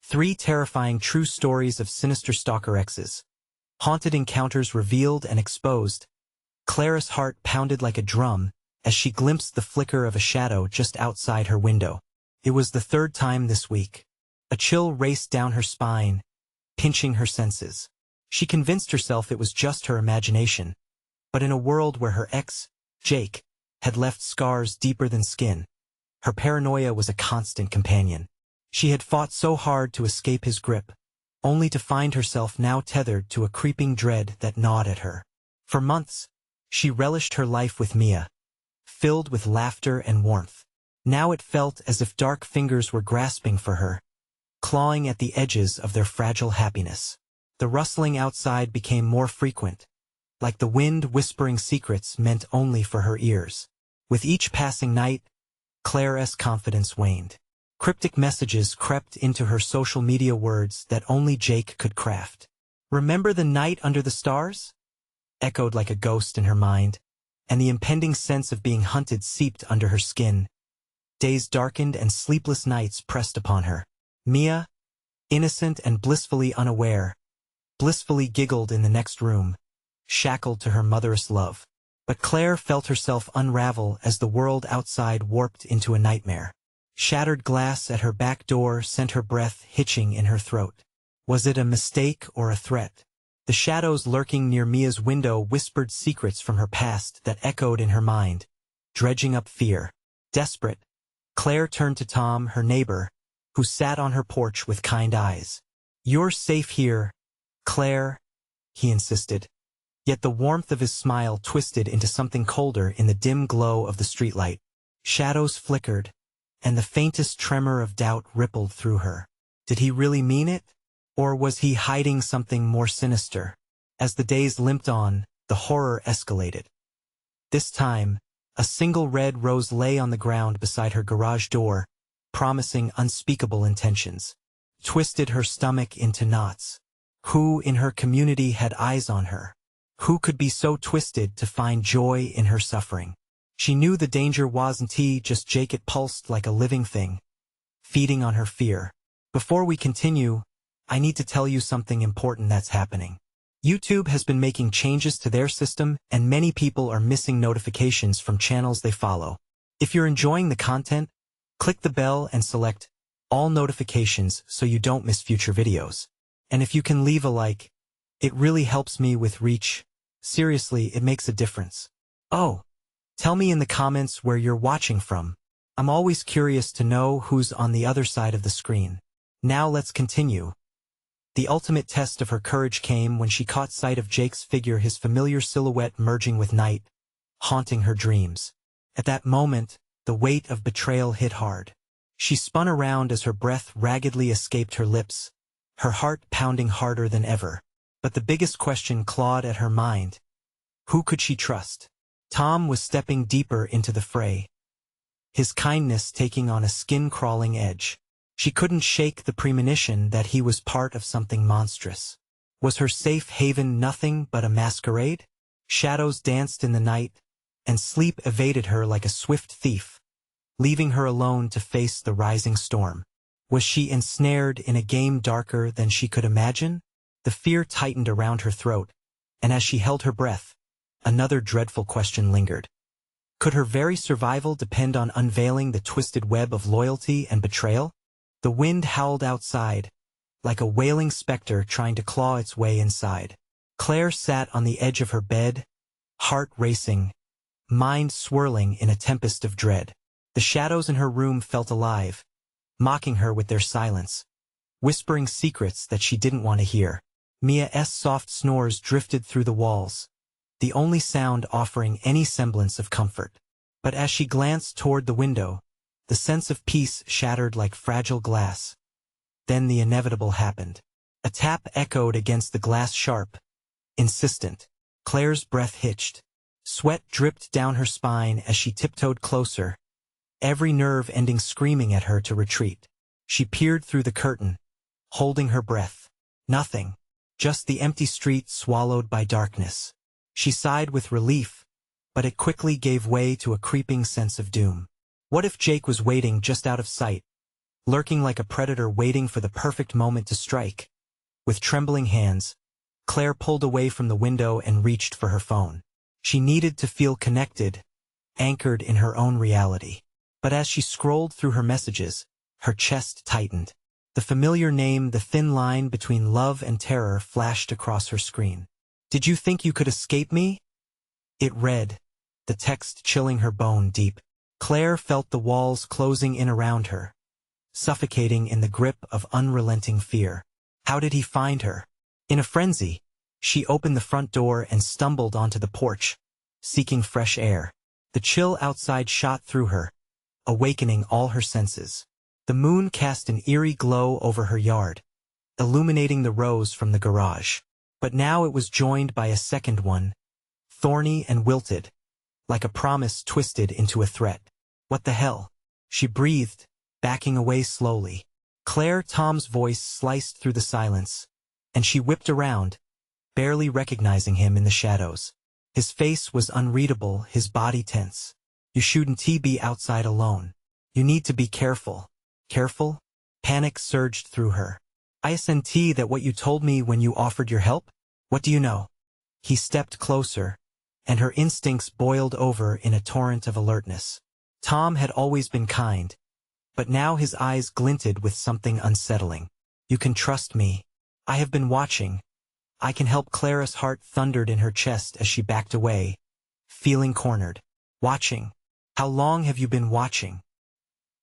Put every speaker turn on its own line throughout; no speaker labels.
3 terrifying true stories of sinister stalker-exes. Haunted encounters revealed and exposed. Clara's heart pounded like a drum as she glimpsed the flicker of a shadow just outside her window. It was the 3rd time this week. A chill raced down her spine, pinching her senses. She convinced herself it was just her imagination. But in a world where her ex, Jake, had left scars deeper than skin, her paranoia was a constant companion. She had fought so hard to escape his grip, only to find herself now tethered to a creeping dread that gnawed at her. For months, she relished her life with Mia, filled with laughter and warmth. Now it felt as if dark fingers were grasping for her, clawing at the edges of their fragile happiness. The rustling outside became more frequent, like the wind whispering secrets meant only for her ears. With each passing night, Clara's confidence waned. Cryptic messages crept into her social media words that only Jake could craft. "Remember the night under the stars?" echoed like a ghost in her mind, and the impending sense of being hunted seeped under her skin. Days darkened and sleepless nights pressed upon her. Mia, innocent and blissfully unaware, blissfully giggled in the next room, shackled to her mother's love. But Claire felt herself unravel as the world outside warped into a nightmare. Shattered glass at her back door sent her breath hitching in her throat. Was it a mistake or a threat? The shadows lurking near Mia's window whispered secrets from her past that echoed in her mind, dredging up fear. Desperate, Claire turned to Tom, her neighbor, who sat on her porch with kind eyes. "You're safe here, Claire," he insisted. Yet the warmth of his smile twisted into something colder in the dim glow of the streetlight. Shadows flickered, and the faintest tremor of doubt rippled through her. Did he really mean it? Or was he hiding something more sinister? As the days limped on, the horror escalated. This time, a single red rose lay on the ground beside her garage door, promising unspeakable intentions. Twisted her stomach into knots. Who in her community had eyes on her? Who could be so twisted to find joy in her suffering? She knew the danger wasn't just Jake. It pulsed like a living thing, feeding on her fear. Before we continue, I need to tell you something important that's happening. YouTube has been making changes to their system, and many people are missing notifications from channels they follow. If you're enjoying the content, click the bell and select all notifications so you don't miss future videos. And if you can leave a like, it really helps me with reach. Seriously, it makes a difference. Oh, tell me in the comments where you're watching from. I'm always curious to know who's on the other side of the screen. Now let's continue. The ultimate test of her courage came when she caught sight of Jake's figure, his familiar silhouette merging with night, haunting her dreams. At that moment, the weight of betrayal hit hard. She spun around as her breath raggedly escaped her lips, her heart pounding harder than ever. But the biggest question clawed at her mind. Who could she trust? Tom was stepping deeper into the fray, his kindness taking on a skin-crawling edge. She couldn't shake the premonition that he was part of something monstrous. Was her safe haven nothing but a masquerade? Shadows danced in the night, and sleep evaded her like a swift thief, leaving her alone to face the rising storm. Was she ensnared in a game darker than she could imagine? The fear tightened around her throat, and as she held her breath, another dreadful question lingered. Could her very survival depend on unveiling the twisted web of loyalty and betrayal? The wind howled outside, like a wailing specter trying to claw its way inside. Claire sat on the edge of her bed, heart racing, mind swirling in a tempest of dread. The shadows in her room felt alive, mocking her with their silence, whispering secrets that she didn't want to hear. Mia's soft snores drifted through the walls, the only sound offering any semblance of comfort. But as she glanced toward the window, the sense of peace shattered like fragile glass. Then the inevitable happened. A tap echoed against the glass, sharp, insistent. Claire's breath hitched. Sweat dripped down her spine as she tiptoed closer, every nerve ending screaming at her to retreat. She peered through the curtain, holding her breath. Nothing. Just the empty street swallowed by darkness. She sighed with relief, but it quickly gave way to a creeping sense of doom. What if Jake was waiting just out of sight, lurking like a predator waiting for the perfect moment to strike. With trembling hands, Claire pulled away from the window and reached for her phone. She needed to feel connected, anchored in her own reality. But as she scrolled through her messages, her chest tightened. The familiar name, the thin line between love and terror, flashed across her screen. "Did you think you could escape me?" It read, the text chilling her bone deep. Claire felt the walls closing in around her, suffocating in the grip of unrelenting fear. How did he find her? In a frenzy, she opened the front door and stumbled onto the porch, seeking fresh air. The chill outside shot through her, awakening all her senses. The moon cast an eerie glow over her yard, illuminating the rows from the garage. But now it was joined by a second one, thorny and wilted, like a promise twisted into a threat. What the hell? She breathed, backing away slowly. Tom's voice sliced through the silence, and she whipped around, barely recognizing him in the shadows. His face was unreadable, his body tense. "You shouldn't be outside alone. You need to be careful." Careful? Panic surged through her. "Isn't that what you told me when you offered your help? What do you know?" He stepped closer, and her instincts boiled over in a torrent of alertness. Tom had always been kind, but now his eyes glinted with something unsettling. "You can trust me. I have been watching. I can help." Clara's heart thundered in her chest as she backed away, feeling cornered. "Watching? How long have you been watching?"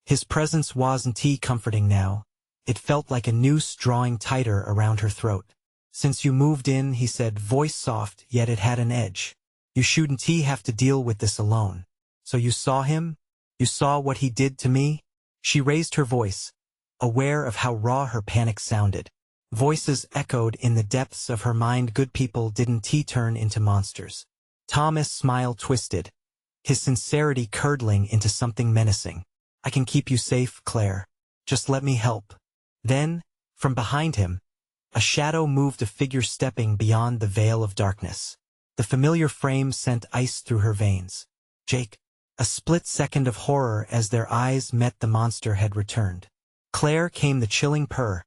His presence wasn't comforting now. It felt like a noose drawing tighter around her throat. "Since you moved in," he said, voice soft, yet it had an edge. "You shouldn't have to deal with this alone. So you saw him? You saw what he did to me?" She raised her voice, aware of how raw her panic sounded. Voices echoed in the depths of her mind. Good people didn't turn into monsters. Tom's smile twisted, his sincerity curdling into something menacing. "I can keep you safe, Claire. Just let me help." Then, from behind him, a shadow moved, a figure stepping beyond the veil of darkness. The familiar frame sent ice through her veins. Jake. A split second of horror as their eyes met. The monster had returned. Claire came the chilling purr,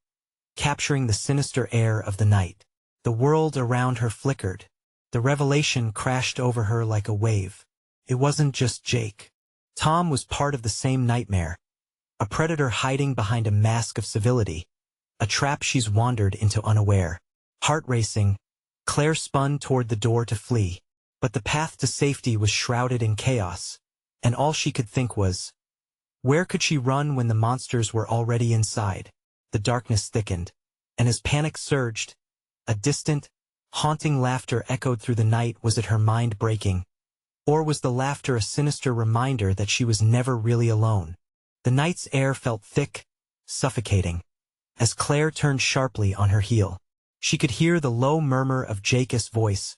capturing the sinister air of the night. The world around her flickered. The revelation crashed over her like a wave. It wasn't just Jake. Tom was part of the same nightmare. A predator hiding behind a mask of civility. A trap she's wandered into unaware. Heart racing, Claire spun toward the door to flee. But the path to safety was shrouded in chaos, and all she could think was, where could she run when the monsters were already inside? The darkness thickened, and as panic surged, a distant, haunting laughter echoed through the night. Was it her mind breaking? Or was the laughter a sinister reminder that she was never really alone? The night's air felt thick, suffocating. As Claire turned sharply on her heel, she could hear the low murmur of Jake's voice,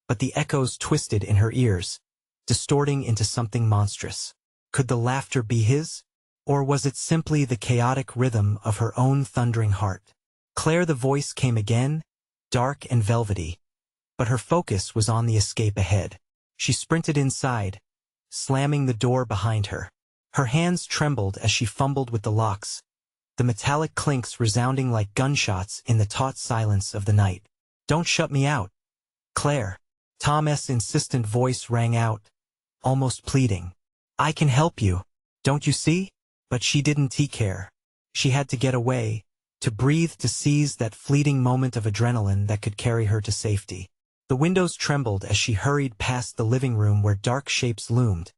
but the echoes twisted in her ears, distorting into something monstrous. Could the laughter be his? Or was it simply the chaotic rhythm of her own thundering heart? Claire, the voice came again, dark and velvety, but her focus was on the escape ahead. She sprinted inside, slamming the door behind her. Her hands trembled as she fumbled with the locks, the metallic clinks resounding like gunshots in the taut silence of the night. "Don't shut me out, Claire." Tom's insistent voice rang out, almost pleading. "I can help you, don't you see?" But she didn't care. She had to get away, to breathe, to seize that fleeting moment of adrenaline that could carry her to safety. The windows trembled as she hurried past the living room where dark shapes loomed,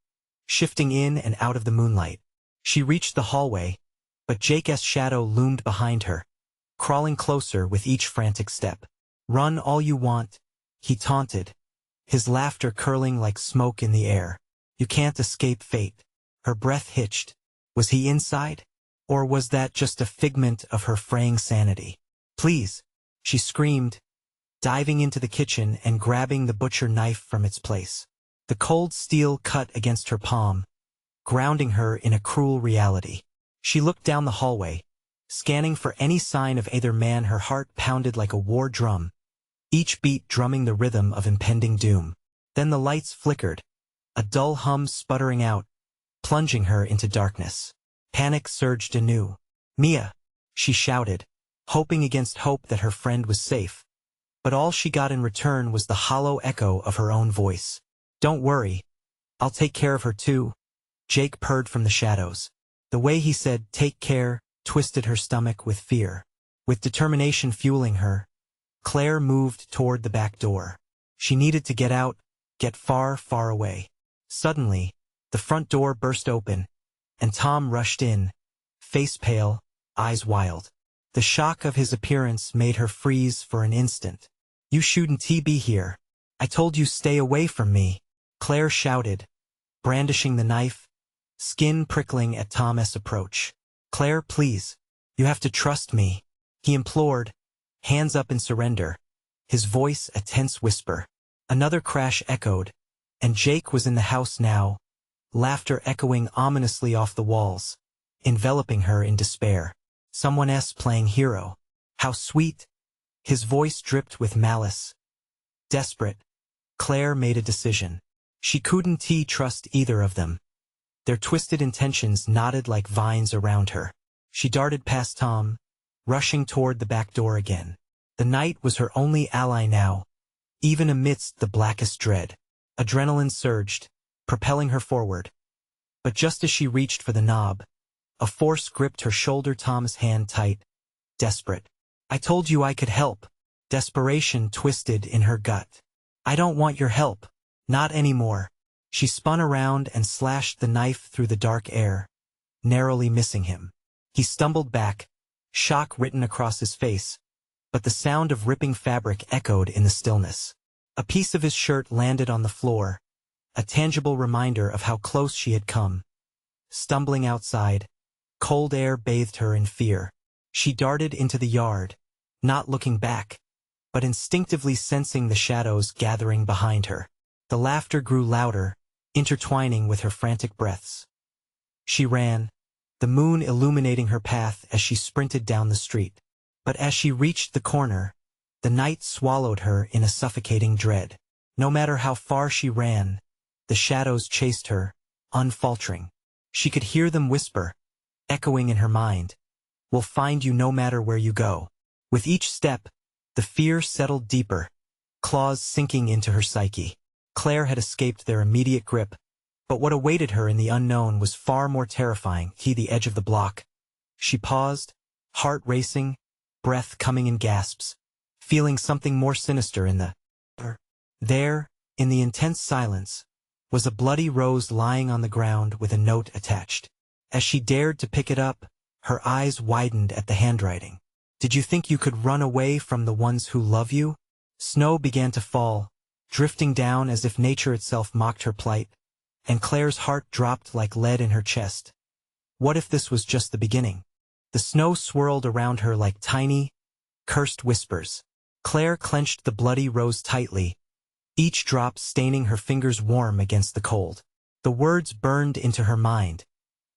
shifting in and out of the moonlight. She reached the hallway, but Jake's shadow loomed behind her, crawling closer with each frantic step. "Run all you want," he taunted, his laughter curling like smoke in the air. "You can't escape fate." Her breath hitched. Was he inside? Or was that just a figment of her fraying sanity? "Please," she screamed, diving into the kitchen and grabbing the butcher knife from its place. The cold steel cut against her palm, grounding her in a cruel reality. She looked down the hallway, scanning for any sign of either man. Her heart pounded like a war drum, each beat drumming the rhythm of impending doom. Then the lights flickered, a dull hum sputtering out, plunging her into darkness. Panic surged anew. Mia, she shouted, hoping against hope that her friend was safe. But all she got in return was the hollow echo of her own voice. Don't worry. I'll take care of her too. Jake purred from the shadows. The way he said, take care, twisted her stomach with fear. With determination fueling her, Claire moved toward the back door. She needed to get out, get far, far away. Suddenly, the front door burst open, and Tom rushed in, face pale, eyes wild. The shock of his appearance made her freeze for an instant. You shouldn't be here. I told you stay away from me, Claire shouted, brandishing the knife, skin prickling at Tom's approach. Claire, please. You have to trust me, he implored, hands up in surrender, his voice a tense whisper. Another crash echoed, and Jake was in the house now, laughter echoing ominously off the walls, enveloping her in despair. Someone else playing hero. How sweet. His voice dripped with malice. Desperate, Claire made a decision. She couldn't trust either of them. Their twisted intentions knotted like vines around her. She darted past Tom, rushing toward the back door again. The night was her only ally now, even amidst the blackest dread. Adrenaline surged, propelling her forward. But just as she reached for the knob, a force gripped her shoulder, Tom's hand tight. Desperate. I told you I could help. Desperation twisted in her gut. I don't want your help. Not anymore. She spun around and slashed the knife through the dark air, narrowly missing him. He stumbled back, shock written across his face, but the sound of ripping fabric echoed in the stillness. A piece of his shirt landed on the floor, a tangible reminder of how close she had come. Stumbling outside, cold air bathed her in fear. She darted into the yard, not looking back, but instinctively sensing the shadows gathering behind her. The laughter grew louder, intertwining with her frantic breaths. She ran, the moon illuminating her path as she sprinted down the street. But as she reached the corner, the night swallowed her in a suffocating dread. No matter how far she ran, the shadows chased her, unfaltering. She could hear them whisper, echoing in her mind, "We'll find you no matter where you go." With each step, the fear settled deeper, claws sinking into her psyche. Claire had escaped their immediate grip, but what awaited her in the unknown was far more terrifying. The edge of the block. She paused, heart racing, breath coming in gasps, feeling something more sinister in the air. There, in the intense silence, was a bloody rose lying on the ground with a note attached. As she dared to pick it up, her eyes widened at the handwriting. Did you think you could run away from the ones who love you? Snow began to fall, drifting down as if nature itself mocked her plight, and Claire's heart dropped like lead in her chest. What if this was just the beginning? The snow swirled around her like tiny, cursed whispers. Claire clenched the bloody rose tightly, each drop staining her fingers warm against the cold. The words burned into her mind,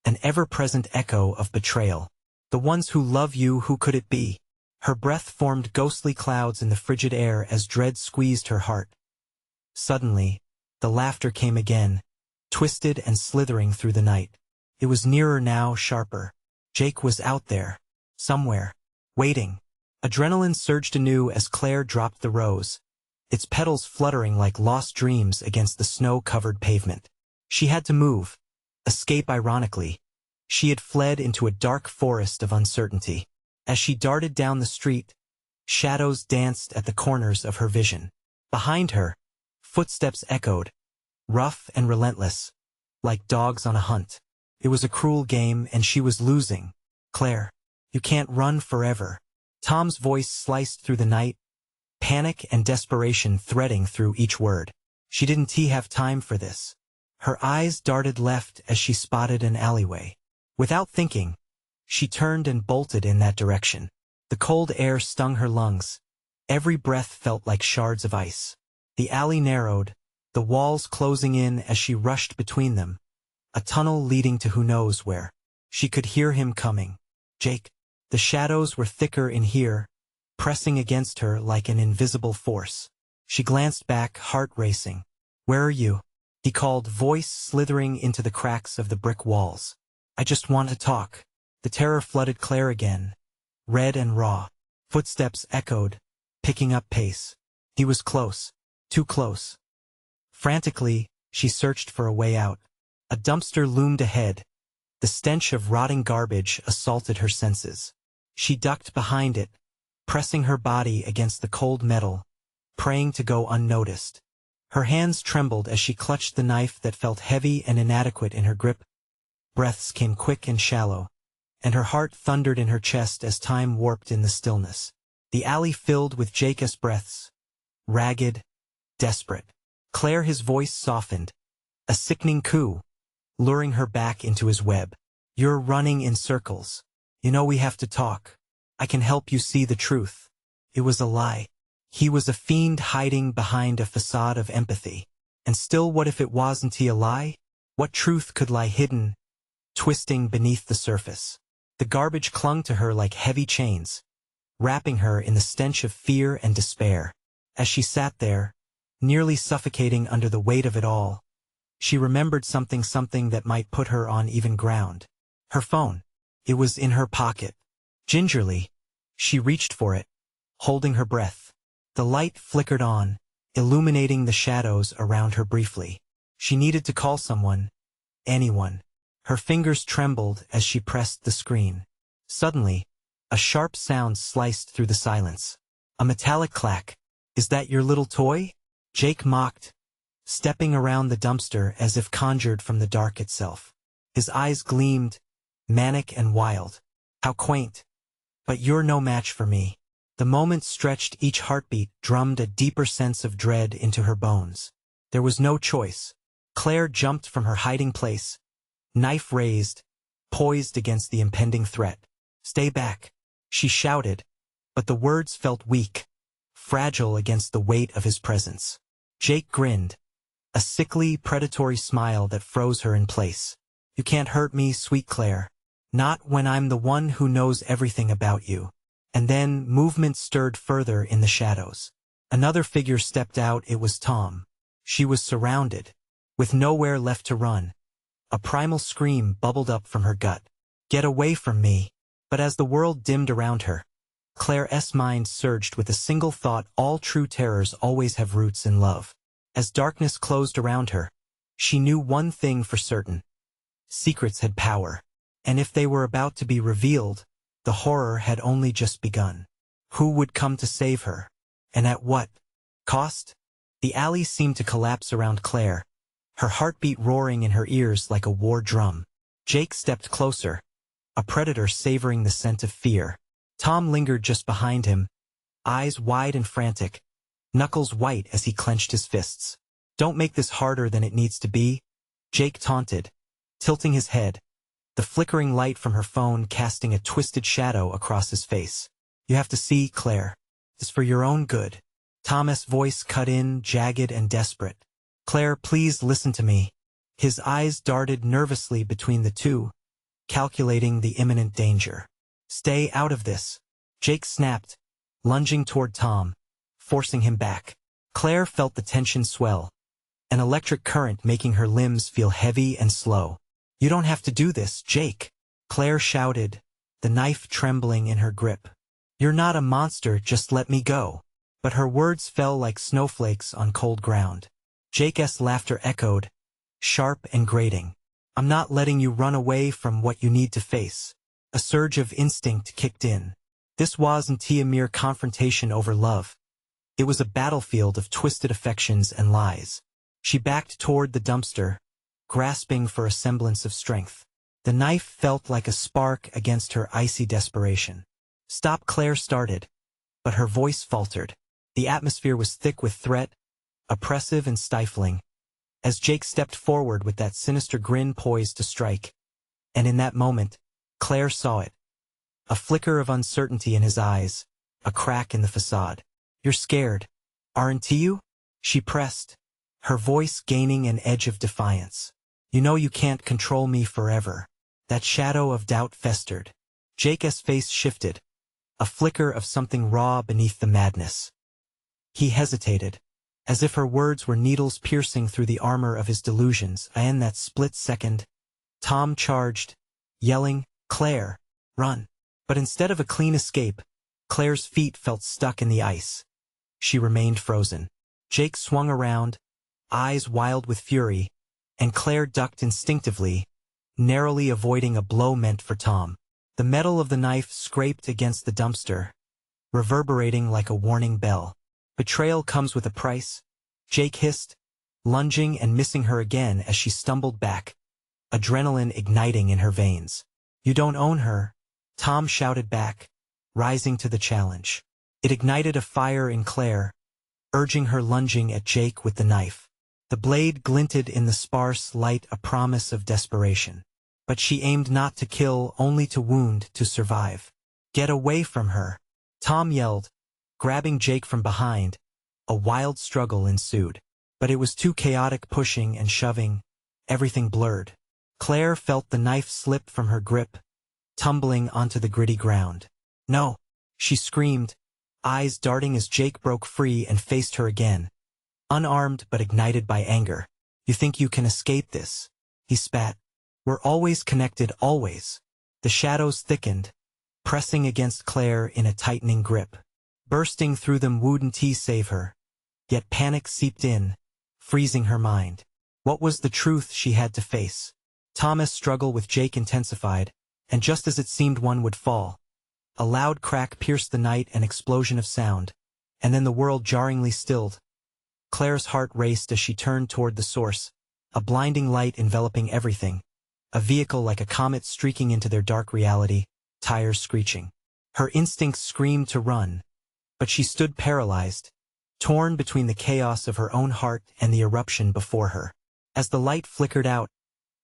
an ever-present echo of betrayal. The ones who love you, who could it be? Her breath formed ghostly clouds in the frigid air as dread squeezed her heart. Suddenly, the laughter came again, twisted and slithering through the night. It was nearer now, sharper. Jake was out there, somewhere, waiting. Adrenaline surged anew as Claire dropped the rose, its petals fluttering like lost dreams against the snow-covered pavement. She had to move, escape ironically. She had fled into a dark forest of uncertainty. As she darted down the street, shadows danced at the corners of her vision. Behind her, footsteps echoed, rough and relentless, like dogs on a hunt. It was a cruel game, and she was losing. Claire, you can't run forever. Tom's voice sliced through the night, panic and desperation threading through each word. She didn't have time for this. Her eyes darted left as she spotted an alleyway. Without thinking, she turned and bolted in that direction. The cold air stung her lungs. Every breath felt like shards of ice. The alley narrowed, the walls closing in as she rushed between them. A tunnel leading to who knows where. She could hear him coming. Jake. The shadows were thicker in here, pressing against her like an invisible force. She glanced back, heart racing. "Where are you?" he called, voice slithering into the cracks of the brick walls. "I just want to talk." The terror flooded Claire again, red and raw. Footsteps echoed, picking up pace. He was close, too close. Frantically, she searched for a way out. A dumpster loomed ahead. The stench of rotting garbage assaulted her senses. She ducked behind it, pressing her body against the cold metal, praying to go unnoticed. Her hands trembled as she clutched the knife that felt heavy and inadequate in her grip. Breaths came quick and shallow, and her heart thundered in her chest as time warped in the stillness. The alley filled with Jake's breaths, ragged, desperate. Claire, his voice softened, a sickening coo, luring her back into his web. You're running in circles. You know we have to talk. I can help you see the truth. It was a lie. He was a fiend hiding behind a facade of empathy. And still, what if it wasn't a lie? What truth could lie hidden, twisting beneath the surface? The garbage clung to her like heavy chains, wrapping her in the stench of fear and despair. As she sat there, nearly suffocating under the weight of it all, she remembered something that might put her on even ground. Her phone. It was in her pocket. Gingerly, she reached for it, holding her breath. The light flickered on, illuminating the shadows around her briefly. She needed to call someone, anyone. Her fingers trembled as she pressed the screen. Suddenly, a sharp sound sliced through the silence. A metallic clack. Is that your little toy? Jake mocked, stepping around the dumpster as if conjured from the dark itself. His eyes gleamed, manic and wild. How quaint. But you're no match for me. The moment stretched, each heartbeat drummed a deeper sense of dread into her bones. There was no choice. Claire jumped from her hiding place, knife raised, poised against the impending threat. Stay back, she shouted, but the words felt weak, fragile against the weight of his presence. Jake grinned, a sickly, predatory smile that froze her in place. You can't hurt me, sweet Claire. Not when I'm the one who knows everything about you. And then movement stirred further in the shadows. Another figure stepped out. It was Tom. She was surrounded, with nowhere left to run. A primal scream bubbled up from her gut. Get away from me. But as the world dimmed around her, Claire's mind surged with a single thought: all true terrors always have roots in love. As darkness closed around her, she knew one thing for certain. Secrets had power. And if they were about to be revealed, the horror had only just begun. Who would come to save her? And at what cost? The alley seemed to collapse around Claire, her heartbeat roaring in her ears like a war drum. Jake stepped closer, a predator savoring the scent of fear. Tom lingered just behind him, eyes wide and frantic, knuckles white as he clenched his fists. Don't make this harder than it needs to be, Jake taunted, tilting his head, the flickering light from her phone casting a twisted shadow across his face. You have to see, Claire. It's for your own good. Tom's voice cut in, jagged and desperate. Claire, please listen to me. His eyes darted nervously between the two, calculating the imminent danger. Stay out of this, Jake snapped, lunging toward Tom, forcing him back. Claire felt the tension swell, an electric current making her limbs feel heavy and slow. You don't have to do this, Jake, Claire shouted, the knife trembling in her grip. You're not a monster, just let me go. But her words fell like snowflakes on cold ground. Jake's laughter echoed, sharp and grating. I'm not letting you run away from what you need to face. A surge of instinct kicked in. This wasn't a mere confrontation over love. It was a battlefield of twisted affections and lies. She backed toward the dumpster, grasping for a semblance of strength. The knife felt like a spark against her icy desperation. Stop, Claire started, but her voice faltered. The atmosphere was thick with threat, oppressive and stifling, as Jake stepped forward with that sinister grin poised to strike. And in that moment, Claire saw it. A flicker of uncertainty in his eyes, a crack in the facade. You're scared, aren't you? She pressed, her voice gaining an edge of defiance. You know you can't control me forever. That shadow of doubt festered. Jake's face shifted, a flicker of something raw beneath the madness. He hesitated, as if her words were needles piercing through the armor of his delusions. And in that split second, Tom charged, yelling, Claire, Run. But instead of a clean escape, Claire's feet felt stuck in the ice. She remained frozen. Jake swung around, eyes wild with fury, and Claire ducked instinctively, narrowly avoiding a blow meant for Tom. The metal of the knife scraped against the dumpster, reverberating like a warning bell. Betrayal comes with a price, Jake hissed, lunging and missing her again as she stumbled back, adrenaline igniting in her veins. You don't own her, Tom shouted back, rising to the challenge. It ignited a fire in Claire, urging her lunging at Jake with the knife. The blade glinted in the sparse light, a promise of desperation. But she aimed not to kill, only to wound, to survive. Get away from her, Tom yelled, grabbing Jake from behind. A wild struggle ensued. But it was too chaotic, pushing and shoving, everything blurred. Claire felt the knife slip from her grip, tumbling onto the gritty ground. No, she screamed, eyes darting as Jake broke free and faced her again, unarmed but ignited by anger. You think you can escape this? He spat. We're always connected, always. The shadows thickened, pressing against Claire in a tightening grip. Bursting through them wouldn't save her. Yet panic seeped in, freezing her mind. What was the truth she had to face? Thomas' struggle with Jake intensified, and just as it seemed one would fall, a loud crack pierced the night, an explosion of sound, and then the world jarringly stilled. Claire's heart raced as she turned toward the source, a blinding light enveloping everything, a vehicle like a comet streaking into their dark reality, tires screeching. Her instincts screamed to run, but she stood paralyzed, torn between the chaos of her own heart and the eruption before her. As the light flickered out,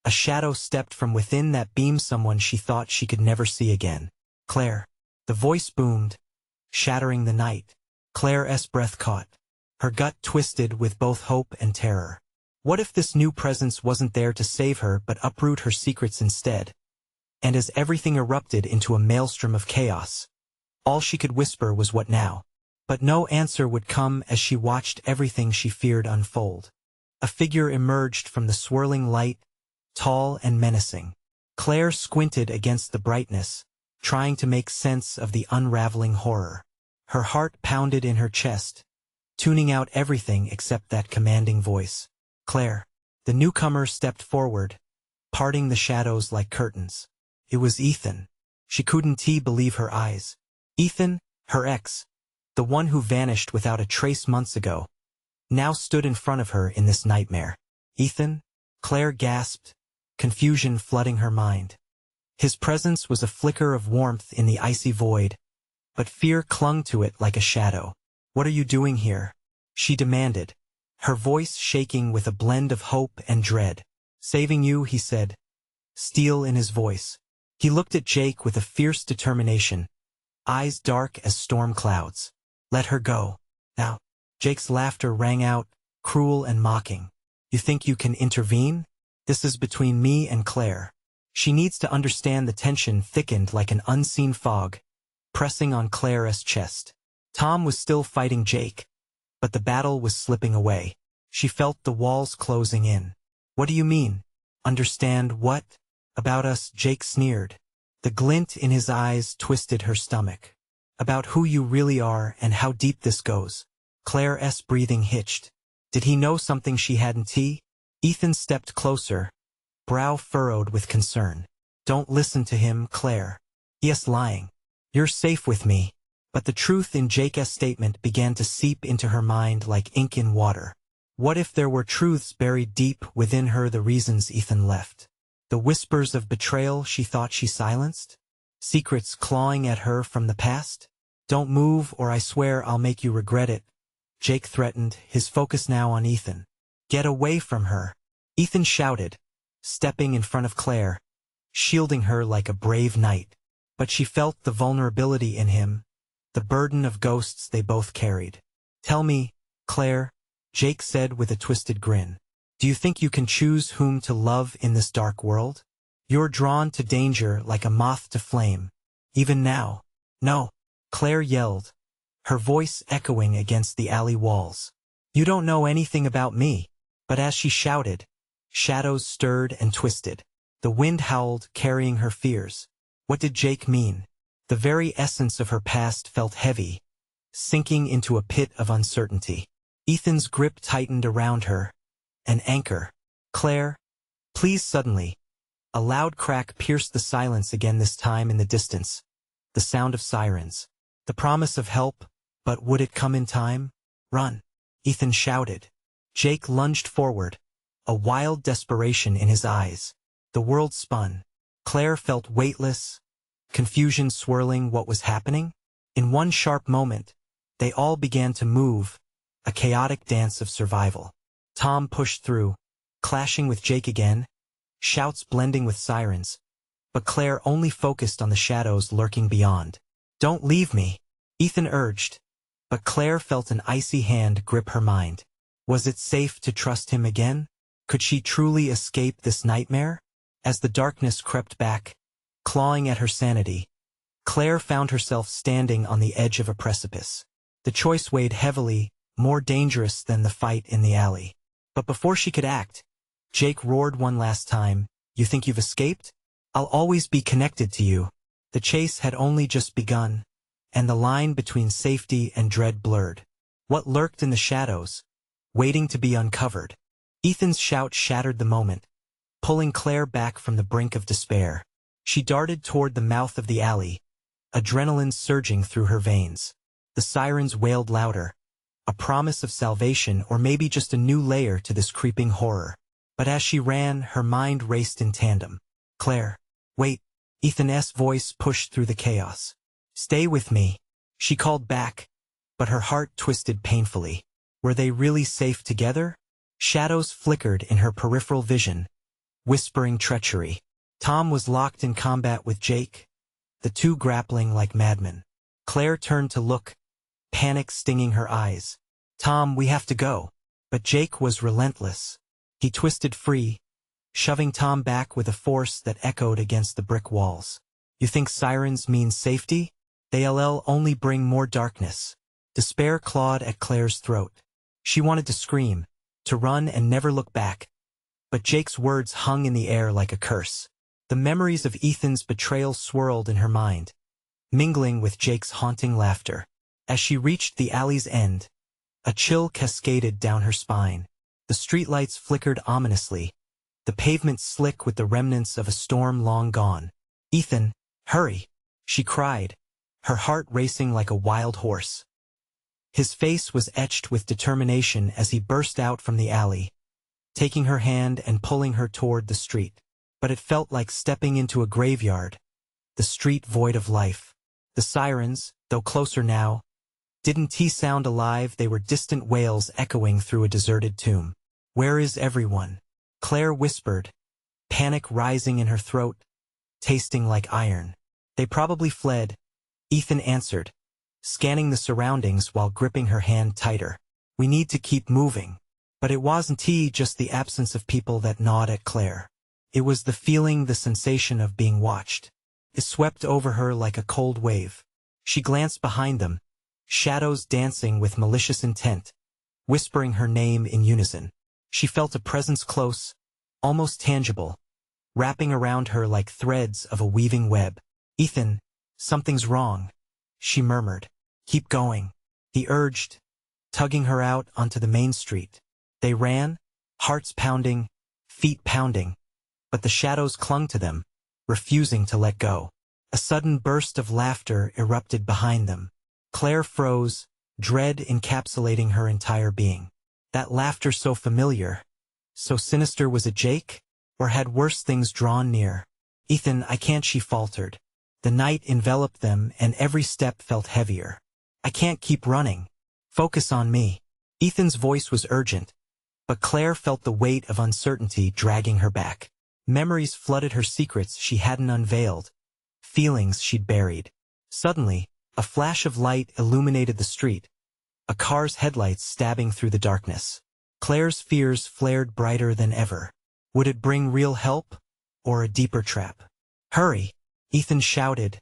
a shadow stepped from within that beam, someone she thought she could never see again. Claire. The voice boomed, shattering the night. Claire's breath caught. Her gut twisted with both hope and terror. What if this new presence wasn't there to save her but uproot her secrets instead? And as everything erupted into a maelstrom of chaos, all she could whisper was, what now? But no answer would come as she watched everything she feared unfold. A figure emerged from the swirling light, tall and menacing. Claire squinted against the brightness, trying to make sense of the unraveling horror. Her heart pounded in her chest, tuning out everything except that commanding voice. Claire. The newcomer stepped forward, parting the shadows like curtains. It was Ethan. She couldn't believe her eyes. Ethan, her ex, the one who vanished without a trace months ago, now stood in front of her in this nightmare. Ethan? Claire gasped, confusion flooding her mind. His presence was a flicker of warmth in the icy void, but fear clung to it like a shadow. What are you doing here? She demanded, her voice shaking with a blend of hope and dread. Saving you, he said, steel in his voice. He looked at Jake with a fierce determination, eyes dark as storm clouds. Let her go. Now. Jake's laughter rang out, cruel and mocking. You think you can intervene? This is between me and Claire. She needs to understand. The tension thickened like an unseen fog, pressing on Claire's chest. Tom was still fighting Jake, but the battle was slipping away. She felt the walls closing in. What do you mean? Understand what? About us, Jake sneered. The glint in his eyes twisted her stomach. About who you really are and how deep this goes. Claire's breathing hitched. Did he know something she hadn't? Ethan stepped closer, brow furrowed with concern. Don't listen to him, Claire. He's lying. You're safe with me. But the truth in Jake's statement began to seep into her mind like ink in water. What if there were truths buried deep within her, the reasons Ethan left? The whispers of betrayal she thought she silenced? Secrets clawing at her from the past? Don't move or I swear I'll make you regret it, Jake threatened, his focus now on Ethan. Get away from her, Ethan shouted, stepping in front of Claire, shielding her like a brave knight. But she felt the vulnerability in him, the burden of ghosts they both carried. Tell me, Claire, Jake said with a twisted grin. Do you think you can choose whom to love in this dark world? You're drawn to danger like a moth to flame. Even now. No, Claire yelled, her voice echoing against the alley walls. You don't know anything about me. But as she shouted, shadows stirred and twisted. The wind howled, carrying her fears. What did Jake mean? The very essence of her past felt heavy, sinking into a pit of uncertainty. Ethan's grip tightened around her. An anchor. Claire, please. Suddenly, a loud crack pierced the silence again, this time in the distance. The sound of sirens. The promise of help, but would it come in time? Run! Ethan shouted. Jake lunged forward, a wild desperation in his eyes. The world spun. Claire felt weightless, confusion swirling what was happening. In one sharp moment, they all began to move, a chaotic dance of survival. Tom pushed through, clashing with Jake again, shouts blending with sirens. But Claire only focused on the shadows lurking beyond. Don't leave me, Ethan urged. But Claire felt an icy hand grip her mind. Was it safe to trust him again? Could she truly escape this nightmare? As the darkness crept back, clawing at her sanity, Claire found herself standing on the edge of a precipice. The choice weighed heavily, more dangerous than the fight in the alley. But before she could act, Jake roared one last time, "You think you've escaped? I'll always be connected to you." The chase had only just begun, and the line between safety and dread blurred. What lurked in the shadows, waiting to be uncovered? Ethan's shout shattered the moment, pulling Claire back from the brink of despair. She darted toward the mouth of the alley, adrenaline surging through her veins. The sirens wailed louder, a promise of salvation or maybe just a new layer to this creeping horror. But as she ran, her mind raced in tandem. Claire, wait, Ethan's voice pushed through the chaos. Stay with me, she called back, but her heart twisted painfully. Were they really safe together? Shadows flickered in her peripheral vision, whispering treachery. Tom was locked in combat with Jake, the two grappling like madmen. Claire turned to look, panic stinging her eyes. Tom, we have to go. But Jake was relentless. He twisted free, shoving Tom back with a force that echoed against the brick walls. You think sirens mean safety? They'll only bring more darkness. Despair clawed at Claire's throat. She wanted to scream, to run and never look back. But Jake's words hung in the air like a curse. The memories of Ethan's betrayal swirled in her mind, mingling with Jake's haunting laughter. As she reached the alley's end, a chill cascaded down her spine. The streetlights flickered ominously, the pavement slick with the remnants of a storm long gone. Ethan, hurry, she cried, her heart racing like a wild horse. His face was etched with determination as he burst out from the alley, taking her hand and pulling her toward the street. But it felt like stepping into a graveyard, the street void of life. The sirens, though closer now, didn't sound alive. They were distant wails echoing through a deserted tomb. Where is everyone? Claire whispered, panic rising in her throat, tasting like iron. They probably fled, Ethan answered, scanning the surroundings while gripping her hand tighter. We need to keep moving. But it wasn't just the absence of people that gnawed at Claire. It was the feeling, the sensation of being watched. It swept over her like a cold wave. She glanced behind them, shadows dancing with malicious intent, whispering her name in unison. She felt a presence close, almost tangible, wrapping around her like threads of a weaving web. Ethan, something's wrong, she murmured. Keep going, he urged, tugging her out onto the main street. They ran, hearts pounding, feet pounding, but the shadows clung to them, refusing to let go. A sudden burst of laughter erupted behind them. Claire froze, dread encapsulating her entire being. That laughter so familiar, so sinister. Was it Jake? Or had worse things drawn near? Ethan, I can't, she faltered. The night enveloped them and every step felt heavier. I can't keep running. Focus on me. Ethan's voice was urgent, but Claire felt the weight of uncertainty dragging her back. Memories flooded her, secrets she hadn't unveiled, feelings she'd buried. Suddenly, a flash of light illuminated the street, a car's headlights stabbing through the darkness. Claire's fears flared brighter than ever. Would it bring real help, or a deeper trap? Hurry, Ethan shouted,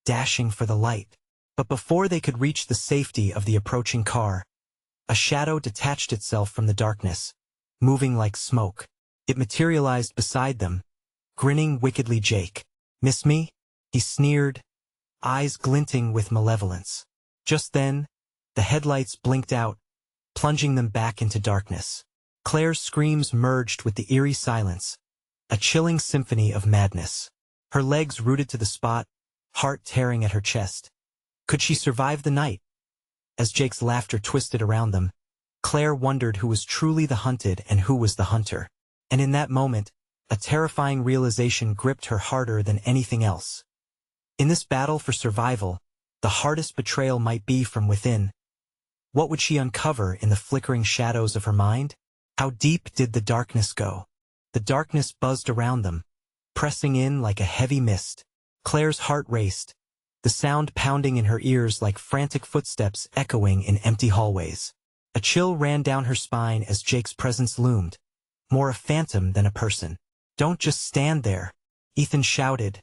dashing for the light. But before they could reach the safety of the approaching car, a shadow detached itself from the darkness, moving like smoke. It materialized beside them, grinning wickedly. Jake, miss me? He sneered, eyes glinting with malevolence. Just then, the headlights blinked out, plunging them back into darkness. Claire's screams merged with the eerie silence, a chilling symphony of madness. Her legs rooted to the spot, heart tearing at her chest. Could she survive the night? As Jake's laughter twisted around them, Claire wondered who was truly the hunted and who was the hunter. And in that moment, a terrifying realization gripped her harder than anything else. In this battle for survival, the hardest betrayal might be from within. What would she uncover in the flickering shadows of her mind? How deep did the darkness go? The darkness buzzed around them, pressing in like a heavy mist. Claire's heart raced, the sound pounding in her ears like frantic footsteps echoing in empty hallways. A chill ran down her spine as Jake's presence loomed, more a phantom than a person. "Don't just stand there," Ethan shouted,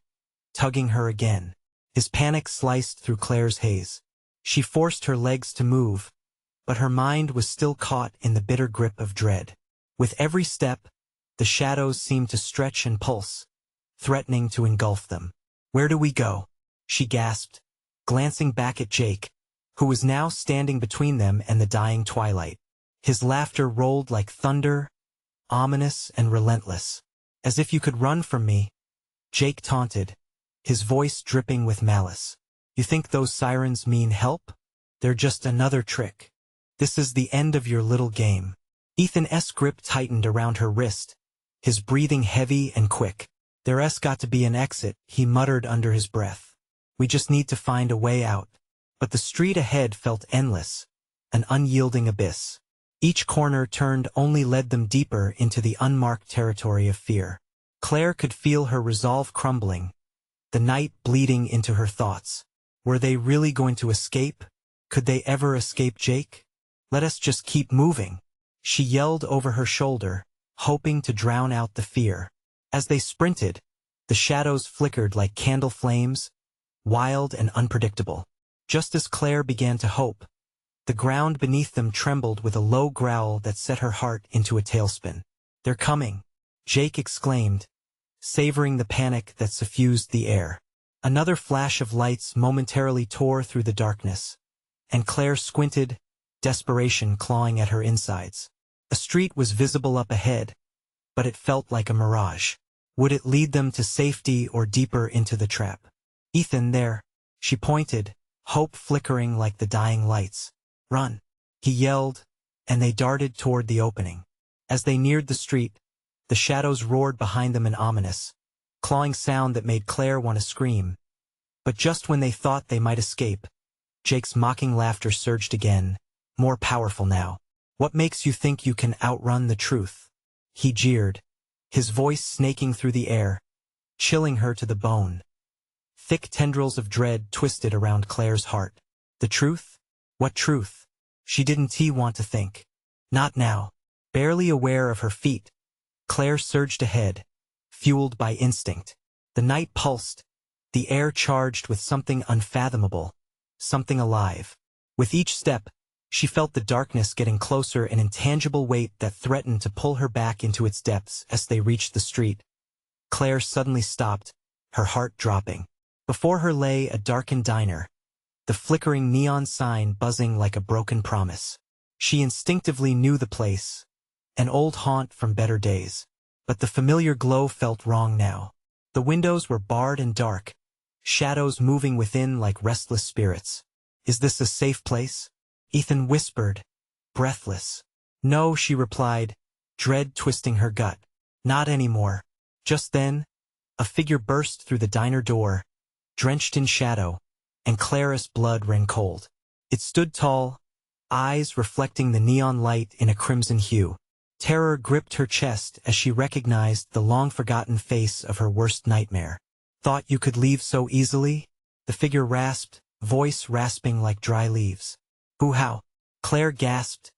tugging her again. His panic sliced through Claire's haze. She forced her legs to move, but her mind was still caught in the bitter grip of dread. With every step, the shadows seemed to stretch and pulse, threatening to engulf them. "Where do we go?" she gasped, glancing back at Jake, who was now standing between them and the dying twilight. His laughter rolled like thunder, ominous and relentless. "As if you could run from me," Jake taunted, his voice dripping with malice. "You think those sirens mean help? They're just another trick. This is the end of your little game." Ethan's grip tightened around her wrist, his breathing heavy and quick. "There's got to be an exit," he muttered under his breath. "We just need to find a way out." But the street ahead felt endless, an unyielding abyss. Each corner turned only led them deeper into the unmarked territory of fear. Claire could feel her resolve crumbling, the night bleeding into her thoughts. Were they really going to escape? Could they ever escape Jake? "Let us just keep moving," she yelled over her shoulder, hoping to drown out the fear. As they sprinted, the shadows flickered like candle flames, wild and unpredictable. Just as Claire began to hope, the ground beneath them trembled with a low growl that set her heart into a tailspin. "They're coming," Jake exclaimed, savoring the panic that suffused the air. Another flash of lights momentarily tore through the darkness, and Claire squinted, desperation clawing at her insides. A street was visible up ahead, but it felt like a mirage. Would it lead them to safety or deeper into the trap? "Ethan, there," she pointed, hope flickering like the dying lights. "Run," he yelled, and they darted toward the opening. As they neared the street, the shadows roared behind them in ominous, clawing sound that made Claire want to scream. But just when they thought they might escape, Jake's mocking laughter surged again, more powerful now. "What makes you think you can outrun the truth?" he jeered, his voice snaking through the air, chilling her to the bone. Thick tendrils of dread twisted around Claire's heart. The truth? What truth? She didn't want to think. Not now. Barely aware of her feet, Claire surged ahead, fueled by instinct. The night pulsed, the air charged with something unfathomable, something alive. With each step, she felt the darkness getting closer, an intangible weight that threatened to pull her back into its depths. As they reached the street, Claire suddenly stopped, her heart dropping. Before her lay a darkened diner, the flickering neon sign buzzing like a broken promise. She instinctively knew the place, an old haunt from better days. But the familiar glow felt wrong now. The windows were barred and dark, shadows moving within like restless spirits. "Is this a safe place?" Ethan whispered, breathless. "No," she replied, dread twisting her gut. "Not anymore." Just then, a figure burst through the diner door, drenched in shadow, and Clara's blood ran cold. It stood tall, eyes reflecting the neon light in a crimson hue. Terror gripped her chest as she recognized the long-forgotten face of her worst nightmare. "Thought you could leave so easily?" the figure rasped, voice rasping like dry leaves. "Who, how?" Claire gasped,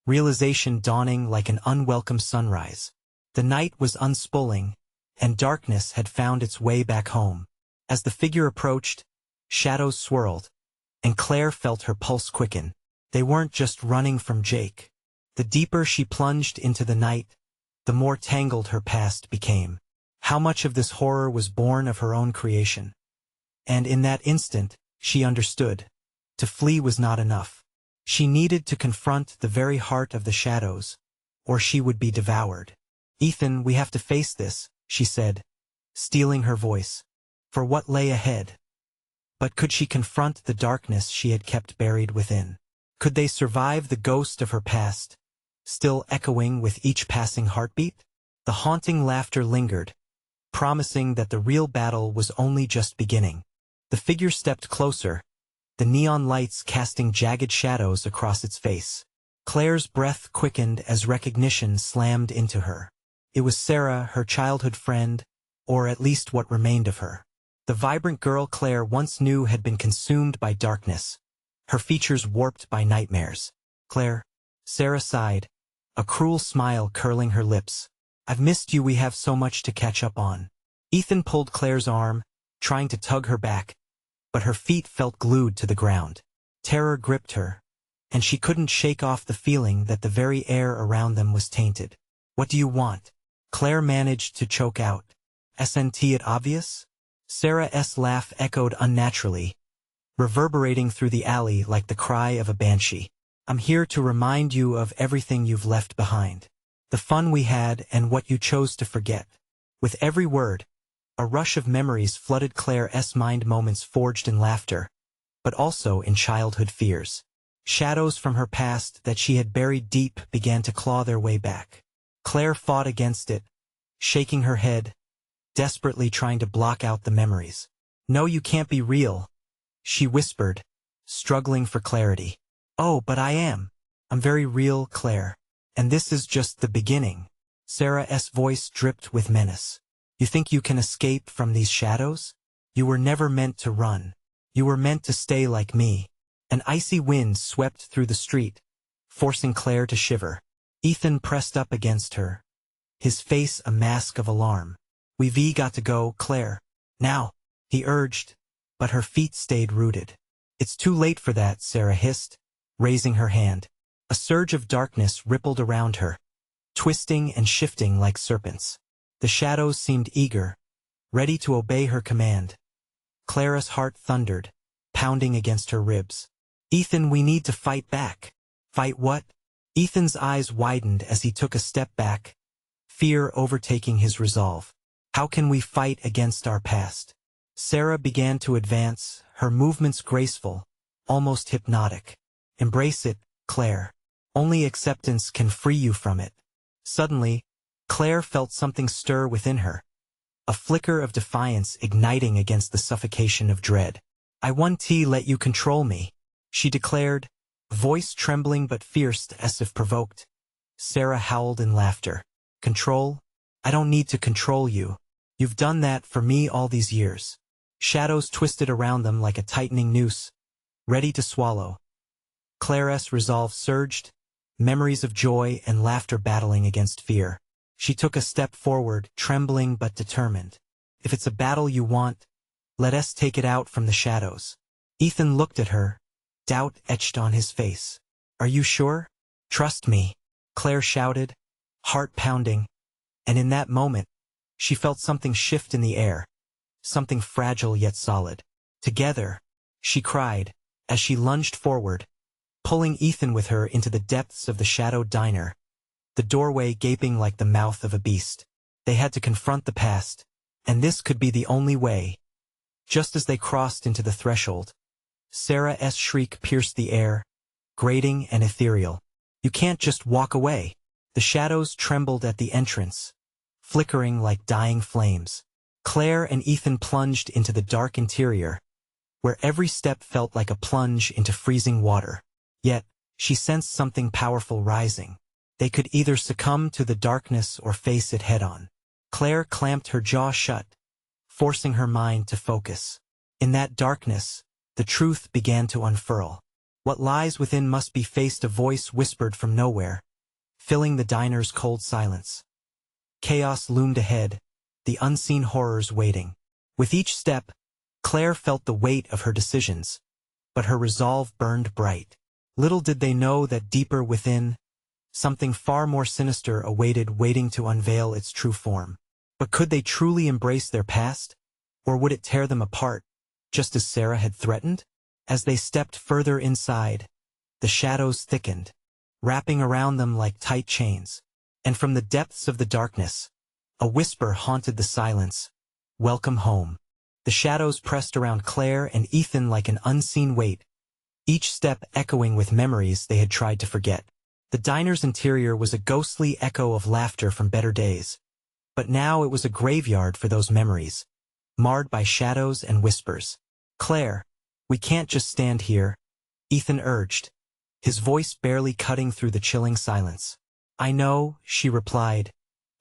realization dawning like an unwelcome sunrise. The night was unspooling, and darkness had found its way back home. As the figure approached, shadows swirled, and Claire felt her pulse quicken. They weren't just running from Jake. The deeper she plunged into the night, the more tangled her past became. How much of this horror was born of her own creation? And in that instant, she understood. To flee was not enough. She needed to confront the very heart of the shadows, or she would be devoured. "Ethan, we have to face this," she said, steeling her voice, for what lay ahead. But could she confront the darkness she had kept buried within? Could they survive the ghost of her past, still echoing with each passing heartbeat? The haunting laughter lingered, promising that the real battle was only just beginning. The figure stepped closer, the neon lights casting jagged shadows across its face. Claire's breath quickened as recognition slammed into her. It was Sarah, her childhood friend, or at least what remained of her. The vibrant girl Claire once knew had been consumed by darkness, her features warped by nightmares. "Claire," Sarah sighed, a cruel smile curling her lips. "I've missed you. We have so much to catch up on." Ethan pulled Claire's arm, trying to tug her back, but her feet felt glued to the ground. Terror gripped her, and she couldn't shake off the feeling that the very air around them was tainted. "What do you want?" Claire managed to choke out. "Isn't it obvious?" Sarah's laugh echoed unnaturally, reverberating through the alley like the cry of a banshee. "I'm here to remind you of everything you've left behind. The fun we had and what you chose to forget." With every word, a rush of memories flooded Claire's mind, moments forged in laughter, but also in childhood fears. Shadows from her past that she had buried deep began to claw their way back. Claire fought against it, shaking her head, desperately trying to block out the memories. "No, you can't be real," she whispered, struggling for clarity. "Oh, but I am. I'm very real, Claire. And this is just the beginning." Sarah's voice dripped with menace. "You think you can escape from these shadows? You were never meant to run. You were meant to stay like me." An icy wind swept through the street, forcing Claire to shiver. Ethan pressed up against her, his face a mask of alarm. "We've got to go, Claire. Now," he urged, but her feet stayed rooted. "It's too late for that," Sarah hissed, raising her hand. A surge of darkness rippled around her, twisting and shifting like serpents. The shadows seemed eager, ready to obey her command. Clara's heart thundered, pounding against her ribs. "Ethan, we need to fight back." "Fight what?" Ethan's eyes widened as he took a step back, fear overtaking his resolve. "How can we fight against our past?" Sarah began to advance, her movements graceful, almost hypnotic. "Embrace it, Claire. Only acceptance can free you from it." Suddenly, Claire felt something stir within her, a flicker of defiance igniting against the suffocation of dread. "I won't let you control me," she declared, voice trembling but fierce as if provoked. Sarah howled in laughter. "Control? I don't need to control you. You've done that for me all these years." Shadows twisted around them like a tightening noose, ready to swallow. Claire's resolve surged, memories of joy and laughter battling against fear. She took a step forward, trembling but determined. "If it's a battle you want, let us take it out from the shadows." Ethan looked at her, doubt etched on his face. "Are you sure?" "Trust me," Claire shouted, heart pounding, and in that moment, she felt something shift in the air, something fragile yet solid. "Together," she cried, as she lunged forward, pulling Ethan with her into the depths of the shadowed diner, the doorway gaping like the mouth of a beast. They had to confront the past, and this could be the only way. Just as they crossed into the threshold, Sarah's shriek pierced the air, grating and ethereal. "You can't just walk away." The shadows trembled at the entrance, flickering like dying flames. Claire and Ethan plunged into the dark interior, where every step felt like a plunge into freezing water. Yet, she sensed something powerful rising. They could either succumb to the darkness or face it head-on. Claire clamped her jaw shut, forcing her mind to focus. In that darkness, the truth began to unfurl. What lies within must be faced, a voice whispered from nowhere, filling the diner's cold silence. Chaos loomed ahead, the unseen horrors waiting. With each step, Claire felt the weight of her decisions, but her resolve burned bright. Little did they know that deeper within, something far more sinister awaited, waiting to unveil its true form. But could they truly embrace their past, or would it tear them apart, just as Sarah had threatened? As they stepped further inside, the shadows thickened, wrapping around them like tight chains. And from the depths of the darkness, a whisper haunted the silence. "Welcome home." The shadows pressed around Claire and Ethan like an unseen weight, each step echoing with memories they had tried to forget. The diner's interior was a ghostly echo of laughter from better days. But now it was a graveyard for those memories, marred by shadows and whispers. "Claire, we can't just stand here," Ethan urged, his voice barely cutting through the chilling silence. "I know," she replied,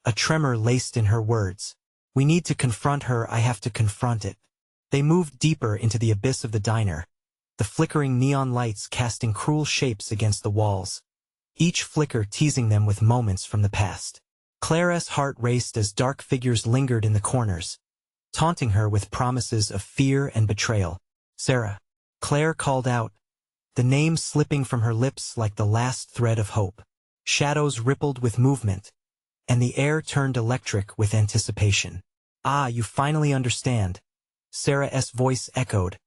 a tremor laced in her words. "We need to confront her. I have to confront it." They moved deeper into the abyss of the diner, the flickering neon lights casting cruel shapes against the walls, each flicker teasing them with moments from the past. Claire's heart raced as dark figures lingered in the corners, taunting her with promises of fear and betrayal. "Sarah," Claire called out, the name slipping from her lips like the last thread of hope. Shadows rippled with movement, and the air turned electric with anticipation. "Ah, you finally understand," Sarah's voice echoed,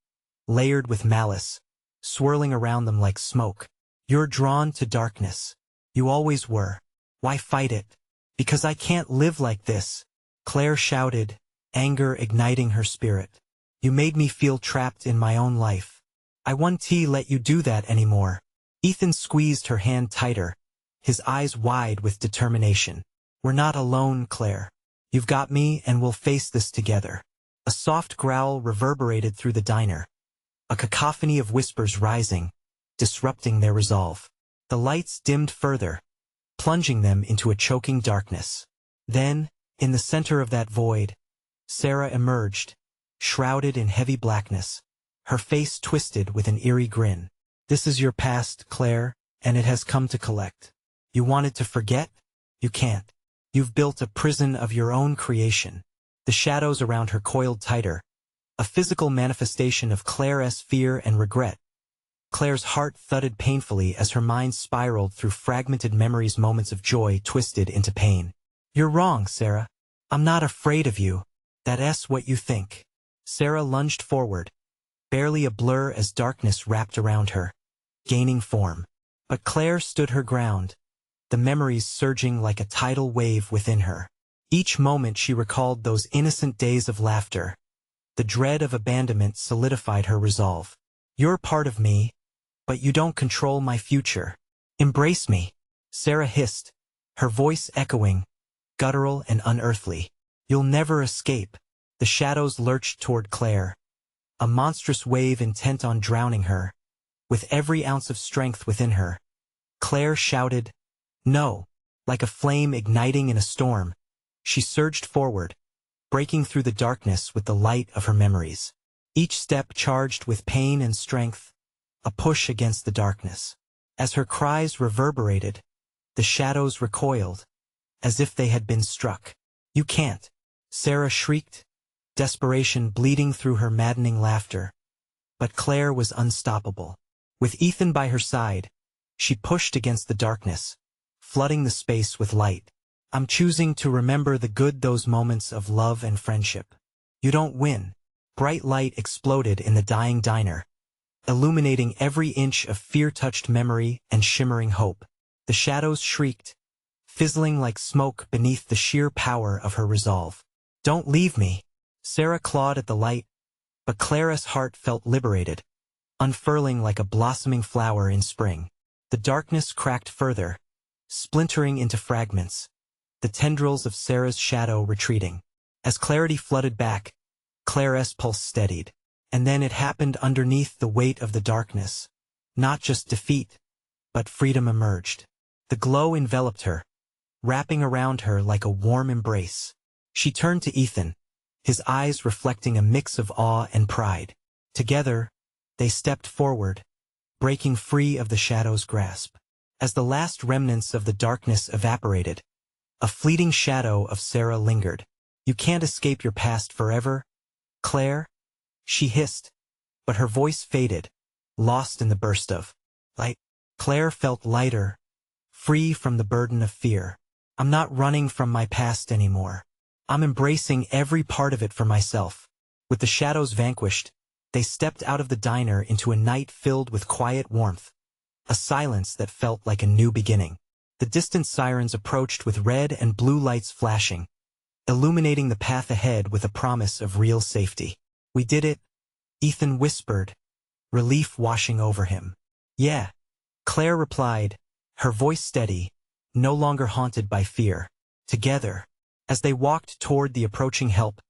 layered with malice, swirling around them like smoke. "You're drawn to darkness. You always were. Why fight it?" "Because I can't live like this," Claire shouted, anger igniting her spirit. "You made me feel trapped in my own life. I won't let you do that anymore." Ethan squeezed her hand tighter, his eyes wide with determination. "We're not alone, Claire. You've got me, and we'll face this together." A soft growl reverberated through the diner, a cacophony of whispers rising, disrupting their resolve. The lights dimmed further, plunging them into a choking darkness. Then, in the center of that void, Sarah emerged, shrouded in heavy blackness, her face twisted with an eerie grin. "This is your past, Claire, and it has come to collect. You wanted to forget? You can't. You've built a prison of your own creation." The shadows around her coiled tighter, a physical manifestation of Claire's fear and regret. Claire's heart thudded painfully as her mind spiraled through fragmented memories, moments of joy twisted into pain. "You're wrong, Sarah. I'm not afraid of you. That's what you think." Sarah lunged forward, barely a blur as darkness wrapped around her, gaining form. But Claire stood her ground, the memories surging like a tidal wave within her. Each moment she recalled those innocent days of laughter. The dread of abandonment solidified her resolve. "You're part of me, but you don't control my future. Embrace me," Sarah hissed, her voice echoing, guttural and unearthly. "You'll never escape." The shadows lurched toward Claire, a monstrous wave intent on drowning her. With every ounce of strength within her, Claire shouted, "No!" Like a flame igniting in a storm, she surged forward, breaking through the darkness with the light of her memories. Each step charged with pain and strength, a push against the darkness. As her cries reverberated, the shadows recoiled, as if they had been struck. "You can't!" Sarah shrieked, desperation bleeding through her maddening laughter. But Claire was unstoppable. With Ethan by her side, she pushed against the darkness, flooding the space with light. "I'm choosing to remember the good, those moments of love and friendship." "You don't win." Bright light exploded in the dying diner, illuminating every inch of fear-touched memory and shimmering hope. The shadows shrieked, fizzling like smoke beneath the sheer power of her resolve. "Don't leave me." Sarah clawed at the light, but Claire's heart felt liberated, unfurling like a blossoming flower in spring. The darkness cracked further, splintering into fragments, the tendrils of Sarah's shadow retreating. As clarity flooded back, Claire's pulse steadied. And then it happened underneath the weight of the darkness. Not just defeat, but freedom emerged. The glow enveloped her, wrapping around her like a warm embrace. She turned to Ethan, his eyes reflecting a mix of awe and pride. Together, they stepped forward, breaking free of the shadow's grasp. As the last remnants of the darkness evaporated, a fleeting shadow of Sarah lingered. "You can't escape your past forever, Claire," she hissed, but her voice faded, lost in the burst of light. Claire felt lighter, free from the burden of fear. "I'm not running from my past anymore. I'm embracing every part of it for myself." With the shadows vanquished, They stepped out of the diner into a night filled with quiet warmth, a silence that felt like a new beginning. The distant sirens approached with red and blue lights flashing, illuminating the path ahead with a promise of real safety. "We did it," Ethan whispered, relief washing over him. "Yeah," Claire replied, her voice steady, no longer haunted by fear. Together, as they walked toward the approaching help,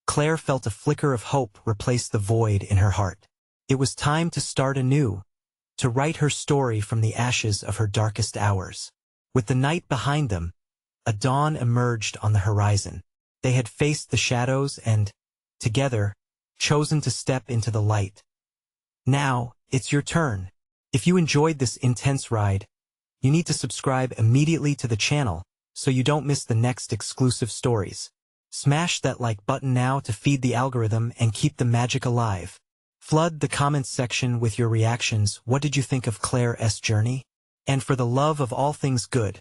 Claire felt a flicker of hope replace the void in her heart. It was time to start anew, to write her story from the ashes of her darkest hours. With the night behind them, a dawn emerged on the horizon. They had faced the shadows and, together, chosen to step into the light. Now, it's your turn. If you enjoyed this intense ride, you need to subscribe immediately to the channel so you don't miss the next exclusive stories. Smash that like button now to feed the algorithm and keep the magic alive. Flood the comments section with your reactions. What did you think of Claire's journey? And for the love of all things good,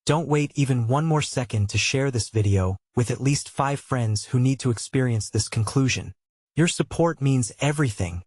don't wait even one more second to share this video with at least 5 friends who need to experience this conclusion. Your support means everything,